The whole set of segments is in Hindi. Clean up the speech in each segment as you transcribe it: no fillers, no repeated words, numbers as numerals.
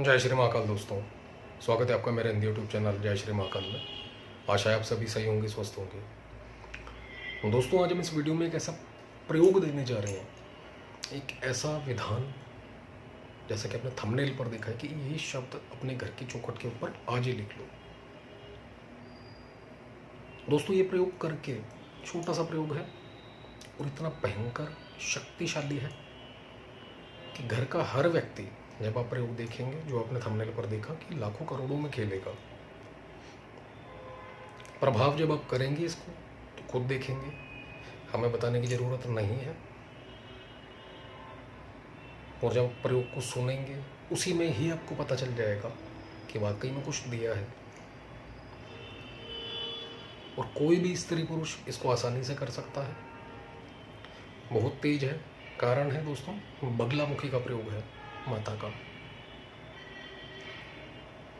जय श्री महाकाल दोस्तों, स्वागत है आपका मेरे हिंदी यूट्यूब चैनल जय श्री महाकाल में। आशा है आप सभी सही होंगे, स्वस्थ होंगे। दोस्तों, आज हम इस वीडियो में एक ऐसा प्रयोग देने जा रहे हैं, एक ऐसा विधान, जैसा कि आपने थंबनेल पर देखा है कि ये शब्द अपने घर की चौखट के ऊपर आज ही लिख लो। दोस्तों, ये प्रयोग करके छोटा सा प्रयोग है और इतना भयंकर शक्तिशाली है कि घर का हर व्यक्ति, जब आप प्रयोग देखेंगे जो आपने थंबनेल पर देखा कि लाखों करोड़ों में खेलेगा, प्रभाव जब आप करेंगे इसको तो खुद देखेंगे, हमें बताने की ज़रूरत नहीं है। और जब प्रयोग को सुनेंगे उसी में ही आपको पता चल जाएगा कि वाकई में कुछ दिया है। और कोई भी स्त्री पुरुष इसको आसानी से कर सकता है, बहुत तेज है। कारण है दोस्तों, बगलामुखी का प्रयोग है माता का।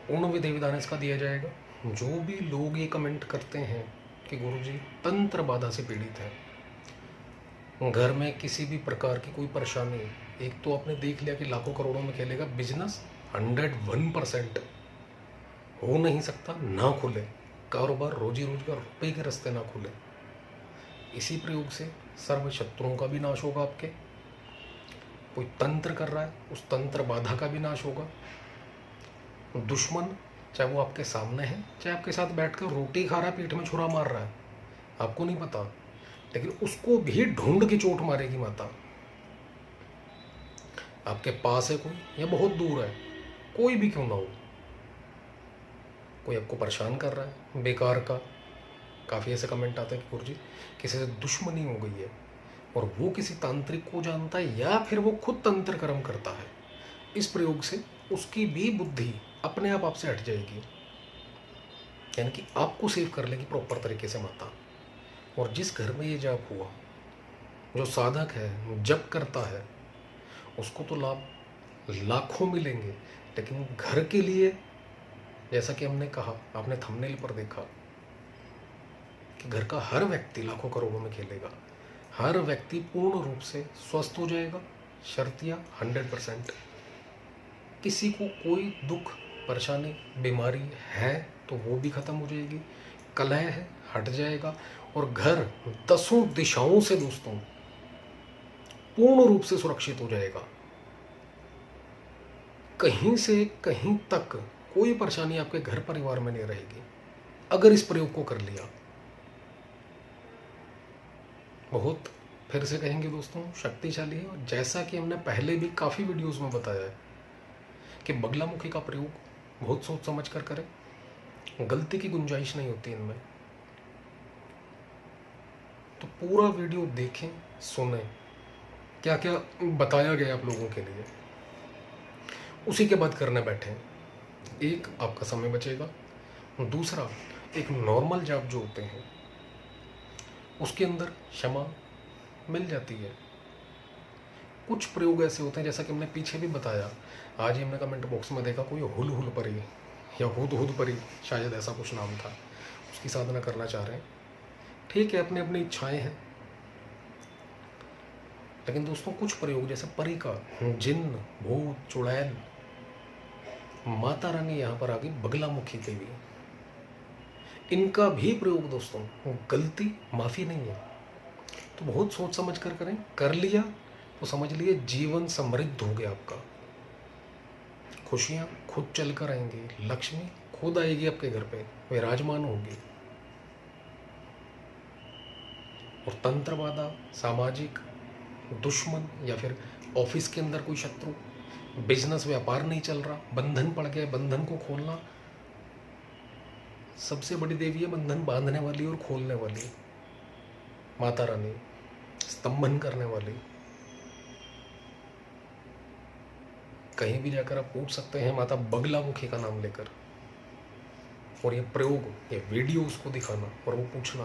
पूर्ण विधि विधान इसका दिया जाएगा। जो भी लोग ये कमेंट करते हैं कि गुरुजी तंत्र बाधा से पीड़ित है, घर में किसी भी प्रकार की कोई परेशानी, एक तो आपने देख लिया कि लाखों करोड़ों में खेलेगा, बिजनेस 101% हो नहीं सकता, ना खुले कारोबार, रोजी रोजगार, रुपये के रास्ते ना खुले। इसी प्रयोग से सर्व शत्रुओं का भी नाश होगा। आपके कोई तंत्र कर रहा है, उस तंत्र बाधा का भी नाश होगा। दुश्मन, चाहे वो आपके सामने है, चाहे आपके साथ बैठकर रोटी खा रहा है, पीठ में छुरा मार रहा है, आपको नहीं पता, लेकिन उसको भी ढूंढ के चोट मारेगी माता। आपके पास है कोई या बहुत दूर है, कोई भी क्यों ना हो, कोई आपको परेशान कर रहा है बेकार का। काफ़ी ऐसे कमेंट आते हैं कि गुरुजी किसी से दुश्मनी हो गई है और वो किसी तांत्रिक को जानता है या फिर वो खुद तंत्र कर्म करता है। इस प्रयोग से उसकी भी बुद्धि अपने आप आपसे हट जाएगी, यानी कि आपको सेव कर लेगी प्रॉपर तरीके से माता। और जिस घर में ये जाप हुआ, जो साधक है, जप करता है, उसको तो लाभ लाखों मिलेंगे। लेकिन घर के लिए, जैसा कि हमने कहा, आपने थंबनेल पर देखा कि घर का हर व्यक्ति लाखों करोड़ों में खेलेगा, हर व्यक्ति पूर्ण रूप से स्वस्थ हो जाएगा। शर्तिया 100%। किसी को कोई दुख, परेशानी, बीमारी है तो वो भी खत्म हो जाएगी, कलह है हट जाएगा, और घर 10 दिशाओं से दोस्तों पूर्ण रूप से सुरक्षित हो जाएगा। कहीं से कहीं तक कोई परेशानी आपके घर परिवार में नहीं रहेगी अगर इस प्रयोग को कर लिया। बहुत, फिर से कहेंगे दोस्तों, शक्तिशाली है। और जैसा कि हमने पहले भी काफ़ी वीडियोस में बताया है कि बगलामुखी का प्रयोग बहुत सोच समझ कर करें, गलती की गुंजाइश नहीं होती इनमें। तो पूरा वीडियो देखें, सुने, क्या क्या बताया गया आप लोगों के लिए, उसी के बाद करने बैठें। एक, आपका समय बचेगा। दूसरा, एक नॉर्मल जाप जो होते हैं उसके अंदर क्षमा मिल जाती है। कुछ प्रयोग ऐसे होते हैं, जैसा कि हमने पीछे भी बताया, आज ही हमने कमेंट बॉक्स में देखा, कोई हुल हुल परी या हुद हुद परी, शायद ऐसा कुछ नाम था, उसकी साधना करना चाह रहे हैं। ठीक है, अपनी अपनी इच्छाएं हैं। लेकिन दोस्तों, कुछ प्रयोग जैसे परी का, जिन्न, भूत, चुड़ैल, माता रानी यहाँ पर आ गई बगलामुखी देवी, इनका भी प्रयोग दोस्तों गलती माफ़ी नहीं है। तो बहुत सोच समझ कर करें। कर लिया तो समझ लिए जीवन समृद्ध हो गया आपका। खुशियाँ खुद चल कर आएंगी, लक्ष्मी खुद आएगी आपके घर पे, विराजमान होगी। और तंत्र बाधा, सामाजिक दुश्मन, या फिर ऑफिस के अंदर कोई शत्रु, बिजनेस व्यापार नहीं चल रहा, बंधन पड़ गया, बंधन को खोलना, सबसे बड़ी देवी है बंधन बांधने वाली और खोलने वाली, माता रानी, स्तंभन करने वाली। कहीं भी जाकर आप पूछ सकते हैं माता बगलामुखी का नाम लेकर, और ये प्रयोग, ये वीडियो उसको दिखाना और वो पूछना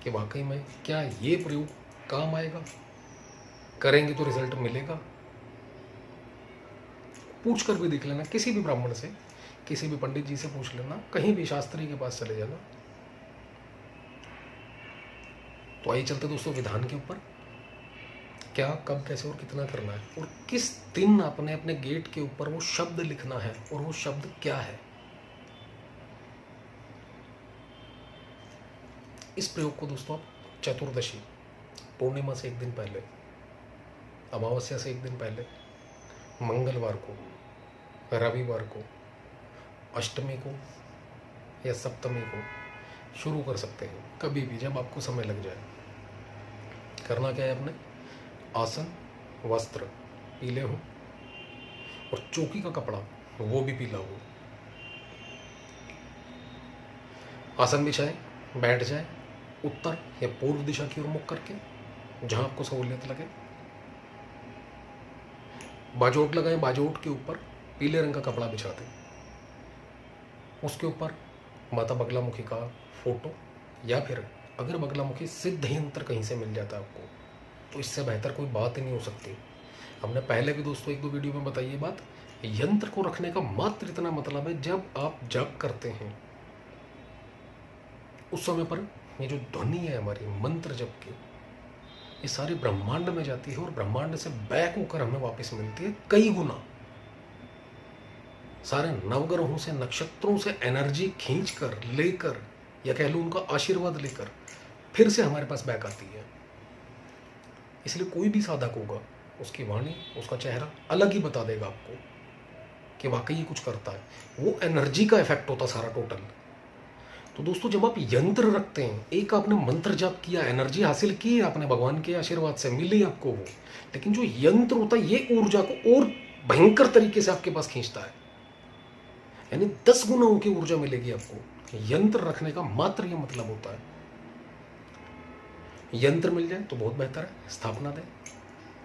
कि वाकई में क्या ये प्रयोग काम आएगा, करेंगे तो रिजल्ट मिलेगा। पूछ कर भी देख लेना, किसी भी ब्राह्मण से, किसी भी पंडित जी से पूछ लेना, कहीं भी शास्त्री के पास चले जाना। तो आइए चलते दोस्तों विधान के ऊपर। क्या, कब, कैसे और कितना करना है, और किस दिन आपने अपने गेट के ऊपर वो शब्द लिखना है, और वो शब्द क्या है। इस प्रयोग को दोस्तों आप चतुर्दशी, पूर्णिमा से एक दिन पहले, अमावस्या से एक दिन पहले, मंगलवार को, रविवार को, अष्टमी को या सप्तमी को शुरू कर सकते हैं, कभी भी जब आपको समय लग जाए। करना क्या है, आपने आसन, वस्त्र पीले हो और चौकी का कपड़ा वो भी पीला हो। आसन बिछाए, बैठ जाए उत्तर या पूर्व दिशा की ओर मुख करके, जहां आपको सहूलियत लगे। बाजोट लगाएं, बाजोट के ऊपर पीले रंग का कपड़ा बिछा दें, उसके ऊपर माता बगलामुखी का फोटो, या फिर अगर बगलामुखी सिद्ध यंत्र कहीं से मिल जाता है आपको, तो इससे बेहतर कोई बात ही नहीं हो सकती। हमने पहले भी दोस्तों 1-2 वीडियो में बताई ये बात। यंत्र को रखने का मात्र इतना मतलब है, जब आप जप करते हैं उस समय पर ये जो ध्वनि है हमारी मंत्र जप की, ये सारी ब्रह्मांड में जाती है और ब्रह्मांड से बैक होकर हमें वापस मिलती है कई गुना। सारे नवग्रहों से, नक्षत्रों से एनर्जी खींच कर, लेकर, या कह लो उनका आशीर्वाद लेकर फिर से हमारे पास बैक आती है। इसलिए कोई भी साधक होगा, उसकी वाणी, उसका चेहरा अलग ही बता देगा आपको कि वाकई ये कुछ करता है। वो एनर्जी का इफेक्ट होता सारा टोटल। तो दोस्तों जब आप यंत्र रखते हैं, एक आपने मंत्र जाप किया, एनर्जी हासिल की आपने भगवान के आशीर्वाद से, मिली आपको वो, लेकिन जो यंत्र होता है ये ऊर्जा को और भयंकर तरीके से आपके पास खींचता है, यानी 10 गुना की ऊर्जा मिलेगी आपको। यंत्र रखने का मात्र ये मतलब होता है। यंत्र मिल जाए तो बहुत बेहतर है, स्थापना दें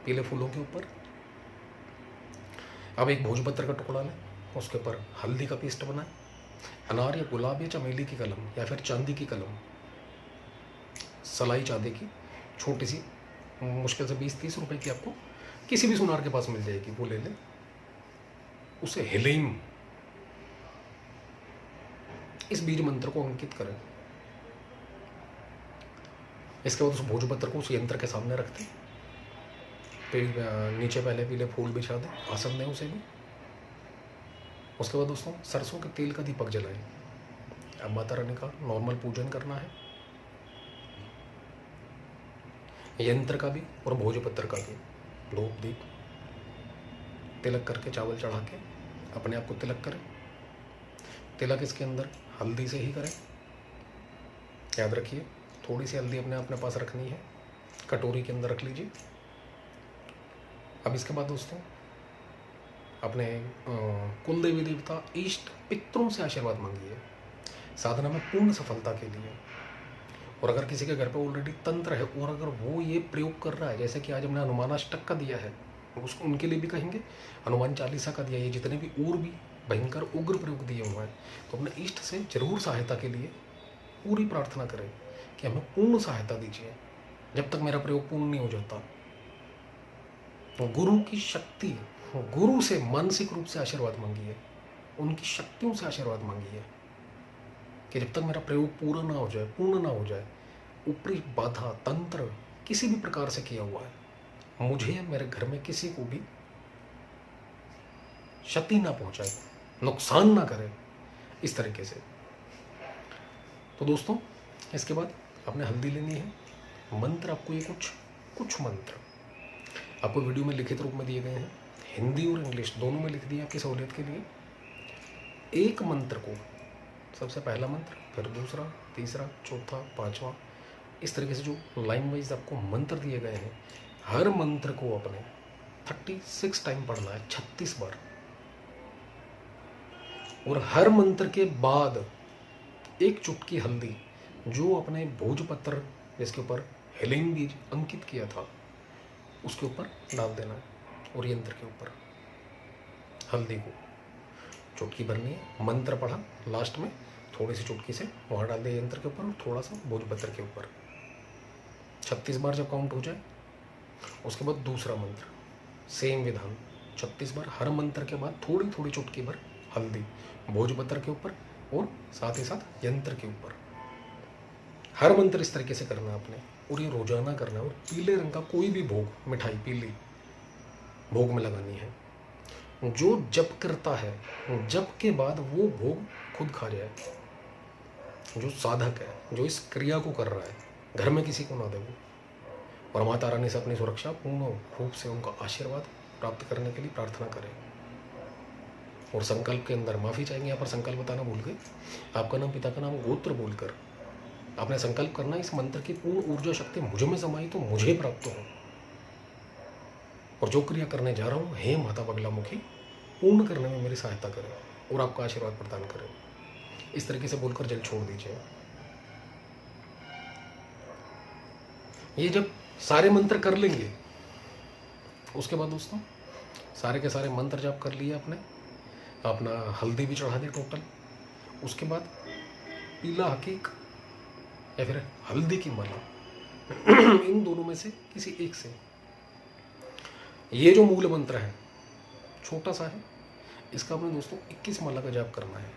पीले फूलों के ऊपर। अब एक भोजपत्र का टुकड़ा लें, उसके ऊपर हल्दी का पेस्ट बनाएं, अनार या गुलाब या चमेली की कलम या फिर चांदी की कलम, सलाई चांदी की छोटी सी, मुश्किल से 20-30 रुपए की आपको किसी भी सुनार के पास मिल जाएगी, वो ले लें। उसे हिलीम, इस बीज मंत्र को अंकित करें। इसके बाद उस भोजपत्र को उस यंत्र के सामने रखते, नीचे पहले पीले फूल बिछा दें, आसन दें उसे भी। उसके बाद दोस्तों सरसों के तेल का दीपक जलाएं। अब माता रानी का नॉर्मल पूजन करना है, यंत्र का भी और भोजपत्र का भी। धूप दीप तिलक करके, चावल चढ़ा के अपने आप को तिलक करें। तिलक इसके अंदर हल्दी से ही करें, याद रखिए। थोड़ी सी हल्दी अपने पास रखनी है, कटोरी के अंदर रख लीजिए। अब इसके बाद दोस्तों अपने कुल देवी देवता, इष्ट, पितरों से आशीर्वाद मांगिए साधना में पूर्ण सफलता के लिए। और अगर किसी के घर पे ऑलरेडी तंत्र है और अगर वो ये प्रयोग कर रहा है, जैसे कि आज हमने हनुमानाष्टक का दिया है, उसको उनके लिए भी कहेंगे, हनुमान चालीसा का दिया, ये जितने भी और भी भयंकर उग्र प्रयोग दिए हुए हैं, तो अपने इष्ट से जरूर सहायता के लिए पूरी प्रार्थना करें कि हमें पूर्ण सहायता दीजिए जब तक मेरा प्रयोग पूर्ण नहीं हो जाता। गुरु की शक्ति, गुरु से मानसिक रूप से आशीर्वाद मांगिए, उनकी शक्तियों से आशीर्वाद मांगिए कि जब तक मेरा प्रयोग पूरा ना हो जाए, पूर्ण ना हो जाए, ऊपरी बाधा, तंत्र किसी भी प्रकार से किया हुआ है, मुझे, मेरे घर में किसी को भी क्षति ना पहुंचाए, नुकसान ना करे, इस तरीके से। तो दोस्तों इसके बाद आपने हल्दी लेनी है। मंत्र आपको ये कुछ मंत्र आपको वीडियो में लिखित रूप में दिए गए हैं, हिंदी और इंग्लिश दोनों में लिख दिए आपकी सहूलियत के लिए। एक मंत्र को, सबसे पहला मंत्र, फिर दूसरा, तीसरा, चौथा, पांचवा, इस तरीके से जो लाइन वाइज आपको मंत्र दिए गए हैं, हर मंत्र को अपने 36 टाइम पढ़ना है, 36 बार। और हर मंत्र के बाद एक चुटकी हल्दी, जो अपने भोजपत्र जिसके ऊपर हेलिंग बीज अंकित किया था उसके ऊपर डाल देना है, और यंत्र के ऊपर हल्दी को चुटकी भरनी है। मंत्र पढ़ा, लास्ट में थोड़ी सी चुटकी से वहाँ डाल दिया यंत्र के ऊपर और थोड़ा सा भोजपत्र के ऊपर। 36 बार जब काउंट हो जाए उसके बाद दूसरा मंत्र, सेम विधान, 36 बार, हर मंत्र के बाद थोड़ी थोड़ी चुटकी भर हल्दी भोजपत्र के ऊपर और साथ ही साथ यंत्र के ऊपर। हर मंत्र इस तरीके से करना है आपने। और ये रोजाना करना है। और पीले रंग का कोई भी भोग, मिठाई पीली भोग में लगानी है। जो जप करता है, जप के बाद वो भोग खुद खा जाए। जो साधक है, जो इस क्रिया को कर रहा है, घर में किसी को ना दे वो। और माता रानी से अपनी सुरक्षा पूर्ण रूप से, उनका आशीर्वाद प्राप्त करने के लिए प्रार्थना करें। और संकल्प के अंदर माफ़ी चाहेंगे। यहाँ पर संकल्प बताना भूल गए। आपका नाम, पिता का नाम, गोत्र बोलकर आपने संकल्प करना, इस मंत्र की पूर्ण ऊर्जा शक्ति मुझ में समाई तो मुझे प्राप्त हो। और जो क्रिया करने जा रहा हूँ, हे माता बगलामुखी, पूर्ण करने में मेरी सहायता करें और आपका आशीर्वाद प्रदान करें। इस तरीके से बोलकर जल छोड़ दीजिए। ये जब सारे मंत्र कर लेंगे, उसके बाद दोस्तों सारे के सारे मंत्र जाप कर लिए आपने, अपना हल्दी भी चढ़ा दी टोटल। उसके बाद पीला हकीक या फिर हल्दी की माला, इन दोनों में से किसी एक से, ये जो मूल मंत्र है छोटा सा है, इसका आपने दोस्तों 21 माला का जाप करना है।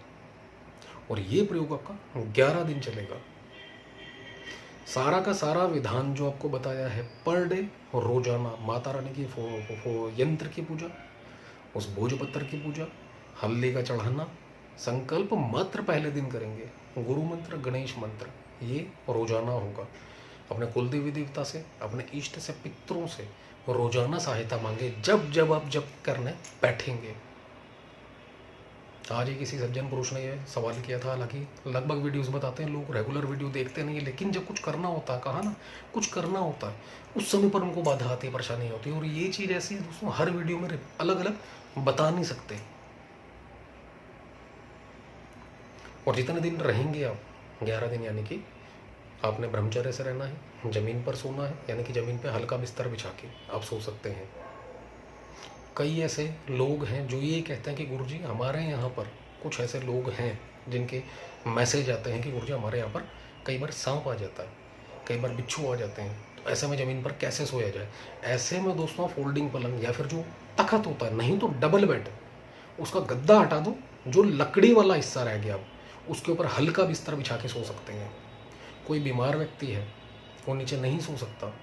और ये प्रयोग आपका 11 दिन चलेगा। सारा का सारा विधान जो आपको बताया है, पर डे और रोजाना माता रानी की यंत्र की पूजा, उस भोजपत्र की पूजा, हल्दी का चढ़ाना, संकल्प मात्र पहले दिन करेंगे, गुरु मंत्र, गणेश मंत्र, ये रोजाना होगा। अपने कुल देवी देवता से, अपने इष्ट से, पितरों से रोजाना सहायता मांगे जब जब आप जप करने बैठेंगे। आज ही किसी सज्जन पुरुष ने यह सवाल किया था, हालांकि लगभग वीडियोस बताते हैं, लोग रेगुलर वीडियो देखते नहीं है, लेकिन जब कुछ करना होता है, कहा ना, कुछ करना होता है, उस समय पर उनको बाधा आती है, परेशानी होती है। और ये चीज़ ऐसी दोस्तों हर वीडियो में अलग अलग बता नहीं सकते। और जितने दिन रहेंगे आप, 11 दिन, यानी कि आपने ब्रह्मचर्य से रहना है, ज़मीन पर सोना है, यानी कि ज़मीन पे हल्का बिस्तर बिछा के आप सो सकते हैं। कई ऐसे लोग हैं जो ये कहते हैं कि गुरुजी हमारे यहाँ पर, कुछ ऐसे लोग हैं जिनके मैसेज आते हैं कि गुरुजी हमारे यहाँ पर कई बार सांप आ जाता है, कई बार बिच्छू आ जाते हैं, तो ऐसे में ज़मीन पर कैसे सोया जाए। ऐसे में दोस्तों फोल्डिंग पलंग या फिर जो तखत होता है, नहीं तो डबल बेड, उसका गद्दा हटा दो, जो लकड़ी वाला हिस्सा रह गया, उसके ऊपर हल्का बिस्तर बिछा के सो सकते हैं। कोई बीमार व्यक्ति है, वो नीचे नहीं सो सकता,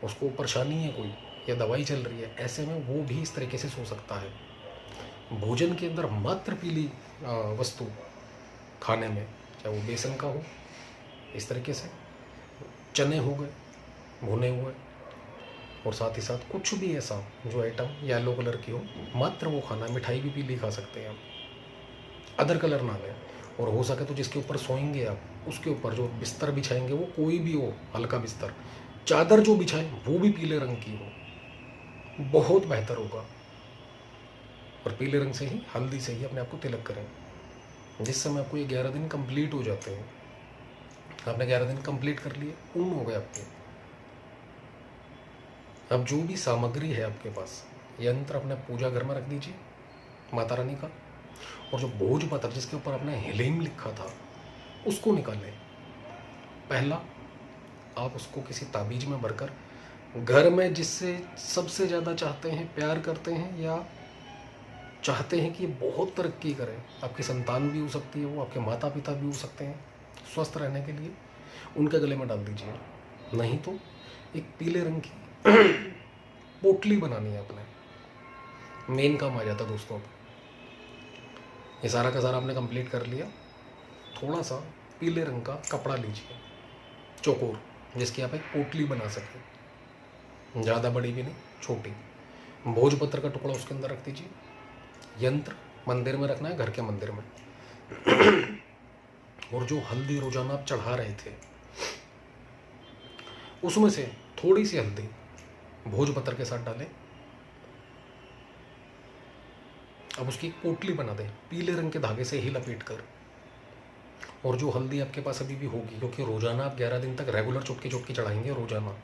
उसको परेशानी है कोई, या दवाई चल रही है, ऐसे में वो भी इस तरीके से सो सकता है। भोजन के अंदर मात्र पीली वस्तु खाने में, चाहे वो बेसन का हो, इस तरीके से चने हो गए भुने हुए, और साथ ही साथ कुछ भी ऐसा जो आइटम येलो कलर की हो, मात्र वो खाना। मिठाई भी पीली खा सकते हैं आप, अदर कलर ना लें। और हो सके तो जिसके ऊपर सोएंगे आप, उसके ऊपर जो बिस्तर बिछाएंगे वो कोई भी हो, हल्का बिस्तर, चादर जो बिछाएं वो भी पीले रंग की हो, बहुत बेहतर होगा। और पीले रंग से ही, हल्दी से ही अपने आप को तिलक करें। जिस समय आपको ये 11 दिन कंप्लीट हो जाते हैं, आपने 11 दिन कंप्लीट कर लिए, पूर्ण हो गए आपके। अब जो भी सामग्री है आपके पास, यंत्र अपने पूजा घर में रख दीजिए माता रानी का, और जो भोजपत्र जिसके ऊपर आपने हिलीम लिखा था, उसको निकालें। पहला, आप उसको किसी ताबीज में भरकर घर में जिससे सबसे ज़्यादा चाहते हैं, प्यार करते हैं, या चाहते हैं कि बहुत तरक्की करें, आपकी संतान भी हो सकती है, वो आपके माता पिता भी हो सकते हैं, स्वस्थ रहने के लिए उनके गले में डाल दीजिए। नहीं तो एक पीले रंग की पोटली बनानी है अपने, मेन काम आ जाता दोस्तों। ये सारा का सारा आपने कंप्लीट कर लिया। थोड़ा सा पीले रंग का कपड़ा लीजिए, चौकोर, जिसकी आप एक पोटली बना सकें, ज़्यादा बड़ी भी नहीं, छोटी। भोजपत्र का टुकड़ा उसके अंदर रख दीजिए। यंत्र मंदिर में रखना है, घर के मंदिर में। और जो हल्दी रोजाना आप चढ़ा रहे थे, उसमें से थोड़ी सी हल्दी भोजपत्र के साथ डालें। अब उसकी एक पोटली बना दें, पीले रंग के धागे से ही लपेट कर। और जो हल्दी आपके पास अभी भी होगी, क्योंकि रोजाना आप 11 दिन तक रेगुलर चुटकी चुटकी चढ़ाएंगे, रोजाना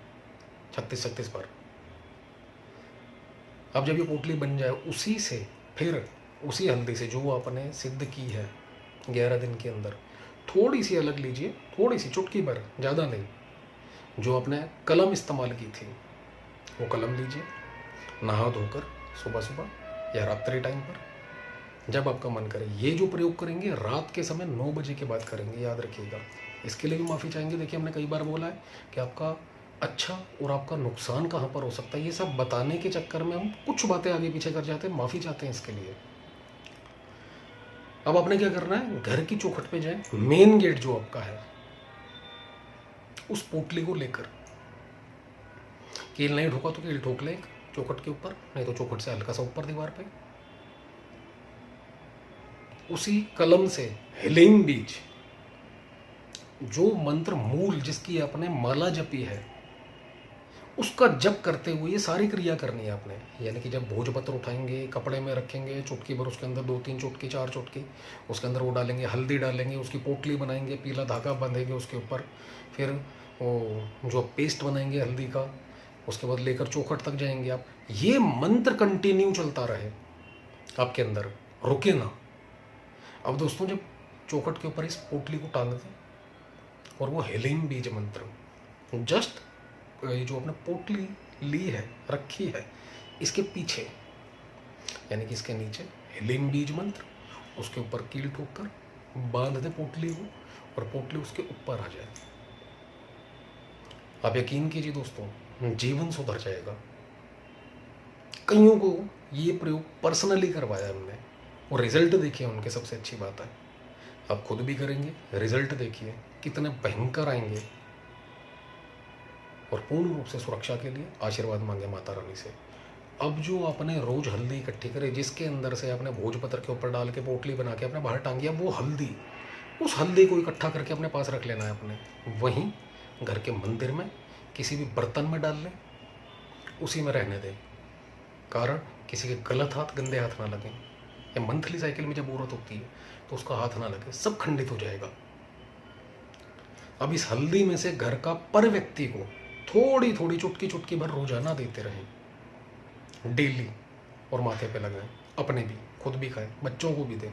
36-36 बार। अब जब ये पोटली बन जाए, उसी से, फिर उसी हल्दी से जो आपने सिद्ध की है 11 दिन के अंदर, थोड़ी सी अलग लीजिए, थोड़ी सी, चुटकी भर, ज़्यादा नहीं। जो आपने कलम इस्तेमाल की थी, वो कलम लीजिए, नहा धोकर सुबह सुबह या रात्रि टाइम पर, जब आपका मन करे। ये जो प्रयोग करेंगे रात के समय 9 बजे के बाद करेंगे, याद रखिएगा। इसके लिए भी माफ़ी चाहेंगे। देखिए, हमने कई बार बोला है कि आपका अच्छा और आपका नुकसान कहाँ पर हो सकता है, ये सब बताने के चक्कर में हम कुछ बातें आगे पीछे कर जाते हैं, माफ़ी चाहते हैं इसके लिए। अब आपने क्या करना है, घर की चौखट पे जाए, मेन गेट जो आपका है उस पोटली को लेकर, कील नहीं ठोका तो कील ठोक ले चौखट के ऊपर, नहीं तो चौखट से हल्का सा ऊपर दीवार पे, उसी कलम से हीलिंग बीज, जो मंत्र मूल जिसकी आपने माला जपी है उसका जप करते हुए ये सारी क्रिया करनी है आपने। यानी कि जब भोजपत्र उठाएंगे, कपड़े में रखेंगे, चुटकी भर उसके अंदर 2-3 चुटकी 4 चुटकी उसके अंदर वो डालेंगे, हल्दी डालेंगे, उसकी पोटली बनाएंगे, पीला धागा बांधेंगे उसके ऊपर, फिर वो जो पेस्ट बनाएंगे हल्दी का, उसके बाद लेकर चौखट तक जाएंगे आप। ये मंत्र कंटिन्यू चलता रहे आपके अंदर, रुके ना। अब दोस्तों जब चौखट के ऊपर इस पोटली को टांग दें और वो हीलिंग बीज मंत्र जस्ट ये जो आपने पोटली ली है, रखी है, इसके पीछे यानी कि इसके नीचे हीलिंग बीज मंत्र, उसके ऊपर कील ठोक कर बांध दे पोटली को और पोटली उसके ऊपर आ जाए। आप यकीन कीजिए दोस्तों, जीवन सुधर जाएगा। कईयों को ये प्रयोग पर्सनली करवाया हमने और रिजल्ट देखिए उनके, सबसे अच्छी बात है। आप खुद भी करेंगे, रिजल्ट देखिए कितने भयंकर आएंगे। और पूर्ण रूप से सुरक्षा के लिए आशीर्वाद मांगे माता रानी से। अब जो आपने रोज हल्दी इकट्ठी करे, जिसके अंदर से आपने भोजपत्र के ऊपर डाल के पोटली बना के अपने बाहर टांगी, वो हल्दी, उस हल्दी को इकट्ठा करके अपने पास रख लेना है अपने। वहीं घर के मंदिर में किसी भी बर्तन में डाल लें, उसी में रहने दें। कारण किसी के गलत हाथ, गंदे हाथ ना लगें, या मंथली साइकिल में जब औरत होती है तो उसका हाथ ना लगे, सब खंडित हो जाएगा। अब इस हल्दी में से घर का पर व्यक्ति को थोड़ी थोड़ी चुटकी चुटकी भर रोजाना देते रहें डेली, और माथे पे लगाएं, अपने भी, खुद भी खाएं, बच्चों को भी दें।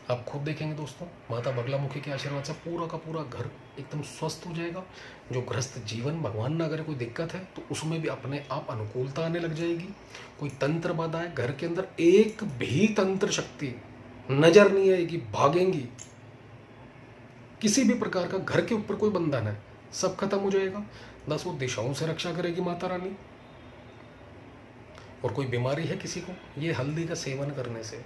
आप खुद देखेंगे दोस्तों, माता बगलामुखी के आशीर्वाद से पूरा का पूरा घर एकदम स्वस्थ हो जाएगा। जो ग्रस्त जीवन, भगवान ना करे कोई दिक्कत है तो उसमें भी अपने आप अनुकूलता आने लग जाएगी। कोई तंत्र बाधाएं घर के अंदर, एक भी तंत्र शक्ति नजर नहीं आएगी, भागेंगी। किसी भी प्रकार का घर के ऊपर कोई बंधन है, सब खत्म हो जाएगा। 10 दिशाओं से रक्षा करेगी माता रानी। और कोई बीमारी है किसी को, ये हल्दी का सेवन करने से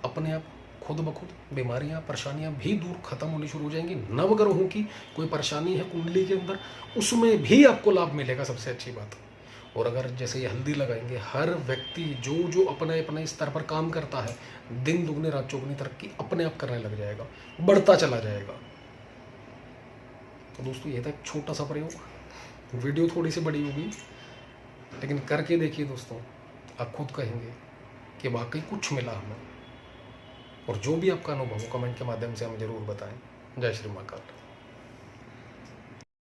अपने आप खुद ब खुद बीमारियां, परेशानियां भी दूर खत्म होनी शुरू हो जाएंगी। नवग्रहों की कोई परेशानी है कुंडली के अंदर, उसमें भी आपको लाभ मिलेगा, सबसे अच्छी बात। और अगर जैसे ये हल्दी लगाएंगे, हर व्यक्ति जो जो अपने अपने स्तर पर काम करता है, दिन दुगनी रात चौगुनी तरक्की अपने आप करने लग जाएगा, बढ़ता चला जाएगा। तो दोस्तों ये था एक छोटा सा प्रयोग। वीडियो थोड़ी सी बड़ी होगी, लेकिन करके देखिए दोस्तों, आप खुद कहेंगे कि वाकई कुछ मिला हमें। और जो भी आपका अनुभव हो, कमेंट के माध्यम से हमें ज़रूर बताएं। जय श्री महाकाल।